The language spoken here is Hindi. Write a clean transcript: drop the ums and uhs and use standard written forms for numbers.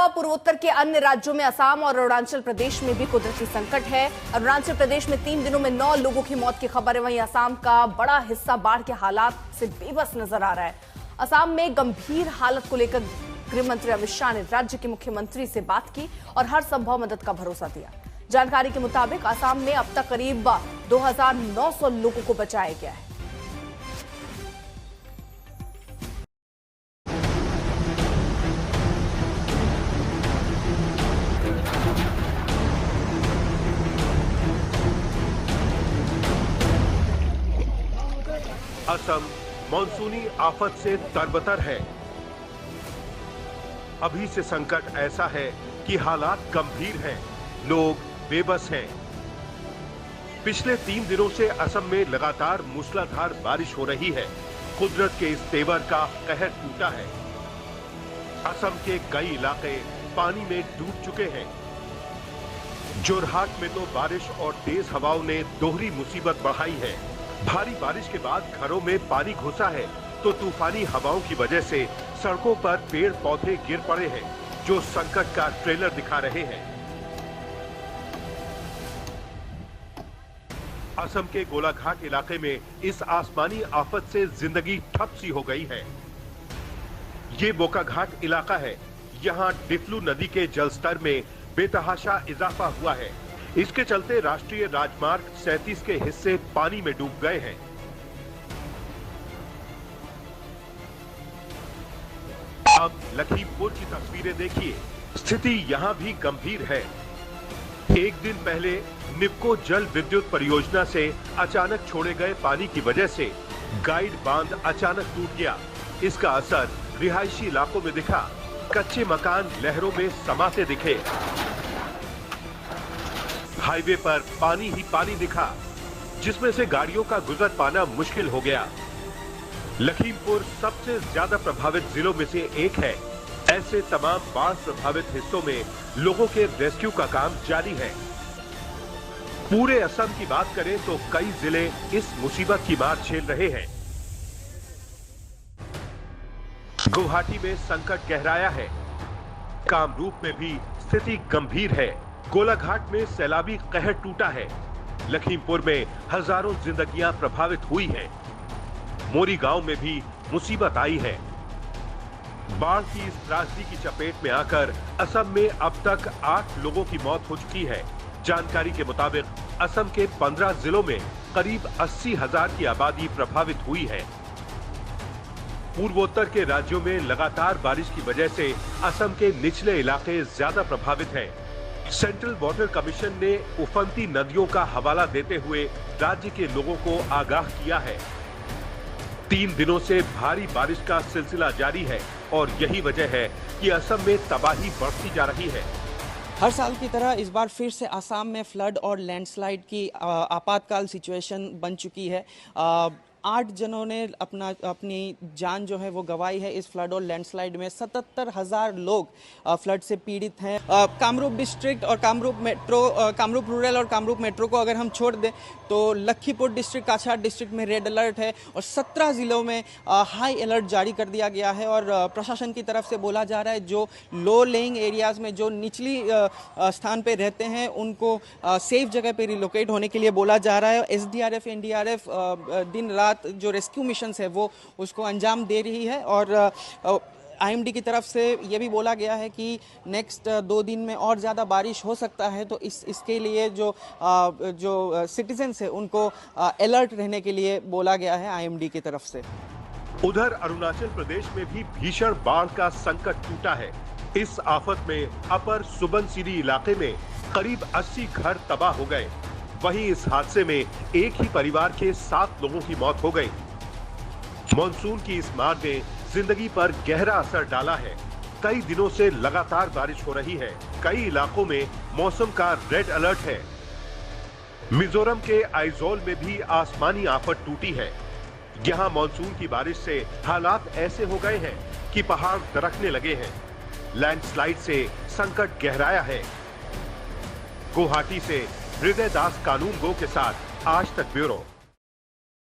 अलावा पूर्वोत्तर के अन्य राज्यों में असम और अरुणाचल प्रदेश में भी कुदरती संकट है। अरुणाचल प्रदेश में 3 दिनों में 9 लोगों की मौत की खबर है। वहीं असम का बड़ा हिस्सा बाढ़ के हालात से बेबस नजर आ रहा है। असम में गंभीर हालत को लेकर गृह मंत्री अमित शाह ने राज्य के मुख्यमंत्री से बात की और हर संभव मदद का भरोसा दिया। जानकारी के मुताबिक असम में अब तक करीब 2900 लोगों को बचाया गया है। असम मॉनसूनी आफत से तरबतर है। अभी से संकट ऐसा है कि हालात गंभीर हैं, लोग बेबस हैं। पिछले 3 दिनों से असम में लगातार मूसलाधार बारिश हो रही है। कुदरत के इस तेवर का कहर टूटा है। असम के कई इलाके पानी में डूब चुके हैं। जोरहाट में तो बारिश और तेज हवाओं ने दोहरी मुसीबत बढ़ाई है। भारी बारिश के बाद घरों में पानी घुसा है तो तूफानी हवाओं की वजह से सड़कों पर पेड़ पौधे गिर पड़े हैं, जो संकट का ट्रेलर दिखा रहे हैं। असम के गोलाघाट इलाके में इस आसमानी आफत से जिंदगी ठप सी हो गई है। ये बोकाघाट इलाका है। यहाँ डिफलू नदी के जलस्तर में बेतहाशा इजाफा हुआ है। इसके चलते राष्ट्रीय राजमार्ग 37 के हिस्से पानी में डूब गए हैं। अब लखीमपुर की तस्वीरें देखिए। स्थिति यहां भी गंभीर है। एक दिन पहले निप्को जल विद्युत परियोजना से अचानक छोड़े गए पानी की वजह से गाइड बांध अचानक टूट गया। इसका असर रिहायशी इलाकों में दिखा। कच्चे मकान लहरों में समाते दिखे। हाईवे पर पानी ही पानी दिखा, जिसमें से गाड़ियों का गुजर पाना मुश्किल हो गया। लखीमपुर सबसे ज्यादा प्रभावित जिलों में से एक है। ऐसे तमाम बाढ़ प्रभावित हिस्सों में लोगों के रेस्क्यू का काम जारी है। पूरे असम की बात करें तो कई जिले इस मुसीबत की मार झेल रहे हैं। गुवाहाटी में संकट गहराया है। कामरूप में भी स्थिति गंभीर है। गोलाघाट में सैलाबी कहर टूटा है। लखीमपुर में हजारों जिंदगियां प्रभावित हुई हैं। मोरी गांव में भी मुसीबत आई है। बाढ़ की इस त्रासदी की चपेट में आकर असम में अब तक 8 लोगों की मौत हो चुकी है। जानकारी के मुताबिक असम के 15 जिलों में करीब 80,000 की आबादी प्रभावित हुई है। पूर्वोत्तर के राज्यों में लगातार बारिश की वजह से असम के निचले इलाके ज्यादा प्रभावित हैं। सेंट्रल वाटर कमीशन ने उफनती नदियों का हवाला देते हुए राज्य के लोगों को आगाह किया है। 3 दिनों से भारी बारिश का सिलसिला जारी है और यही वजह है कि असम में तबाही बढ़ती जा रही है। हर साल की तरह इस बार फिर से असम में फ्लड और लैंडस्लाइड की आपातकाल सिचुएशन बन चुकी है। 8 जनों ने अपनी जान जो है वो गंवाई है इस फ्लड और लैंडस्लाइड में। 77,000 लोग फ्लड से पीड़ित हैं। कामरूप डिस्ट्रिक्ट और कामरूप मेट्रो, कामरूप रूरल और कामरूप मेट्रो को अगर हम छोड़ दें तो लखीमपुर डिस्ट्रिक्ट, काछाड़ डिस्ट्रिक्ट में रेड अलर्ट है और 17 जिलों में हाई अलर्ट जारी कर दिया गया है। और प्रशासन की तरफ से बोला जा रहा है जो लो लेइंग एरियाज में जो निचली स्थान पे रहते हैं उनको सेफ जगह पे रिलोकेट होने के लिए बोला जा रहा है। SDRF, NDRF दिन रात जो रेस्क्यू मिशंस है वो उसको अंजाम दे रही है। और IMD की तरफ से ये भी बोला गया है कि नेक्स्ट 2 दिन में और ज़्यादा बारिश हो सकता है, तो इसके लिए जो सिटीजन्स है उनको अलर्ट रहने के लिए बोला गया है IMD की तरफ से। उधर अरुणाचल प्रदेश में भी भीषण बाढ़ का संकट टूटा है। इस आफत में अपर सुबनसिरी इलाके में करीब 80 घर तबाह हो गए। वहीं इस हादसे में एक ही परिवार के 7 लोगों की मौत हो गई। मॉनसून की इस मार ने जिंदगी पर गहरा असर डाला है। कई दिनों से लगातार बारिश हो रही है। कई इलाकों में मौसम का रेड अलर्ट है। मिजोरम के आइजोल में भी आसमानी आफत टूटी है। यहाँ मॉनसून की बारिश से हालात ऐसे हो गए हैं कि पहाड़ दरकने लगे हैं। लैंडस्लाइड से संकट गहराया है। गुवाहाटी से हृदय दास कानूनगो के साथ आज तक ब्यूरो।